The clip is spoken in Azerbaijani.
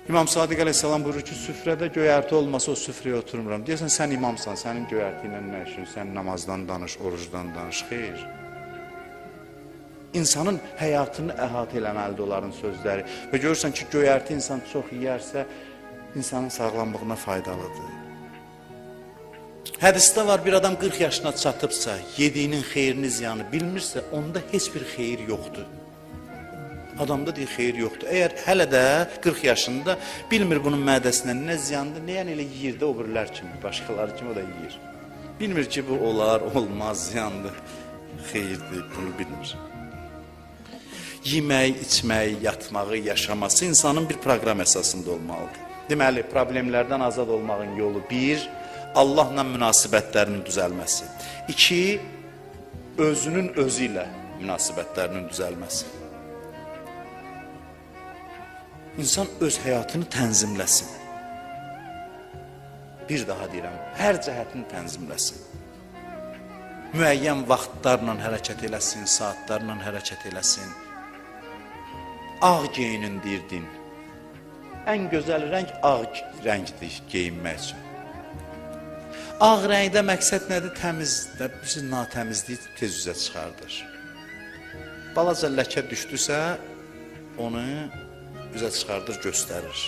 İmam Sadiq əleyhissalam buyurur ki, süfrədə göyərti olmasa o süfrəyə oturmuram. Deyəsən, sən imamsan, sənin göyərti ilə nə işin? Sən namazdan danış, orucdan danış, xeyr. İnsanın həyatını əhatə eləməlidir onların sözləri. Və görürsən ki, göyərti insan çox yeyərsə, insanın sağlamlığına faydalıdır. Hədisdə var, bir adam 40 yaşına çatıbsa, yediyinin xeyrini, ziyanı bilmirsə, onda heç bir xeyir yoxdur. Adamda deyir, xeyir yoxdur. Əgər hələ də 40 yaşında bilmir bunun mədəsindən nə ziyandır, nəyən elə yiyir də o birilər kimi, başqaları kimi o da yiyir. Bilmir ki, bu olar, olmaz, ziyandır, xeyirdir, bunu bilmir. Yemək, içmək, yatmağı, yaşaması insanın bir proqram əsasında olmalıdır. Deməli, problemlərdən azad olmağın yolu 1, Allahla münasibətlərinin düzəlməsi. 2, özünün özü ilə münasibətlərinin düzəlməsi. İnsan öz həyatını tənzimləsin. Bir daha deyirəm, hər cəhətini tənzimləsin. Müəyyən vaxtlarla hərəkət eləsin, saatlarla hərəkət eləsin. Ağ geyinin deyirdin. Ən gözəl rəng ağ rəngdir geyinmək üçün. Ağ rəngdə məqsəd nədir? Təmizdir, bizi natəmizliyi tez üzə çıxardır. Balaca ləkə düşdüsə, onu üzə çıxardır, göstərir.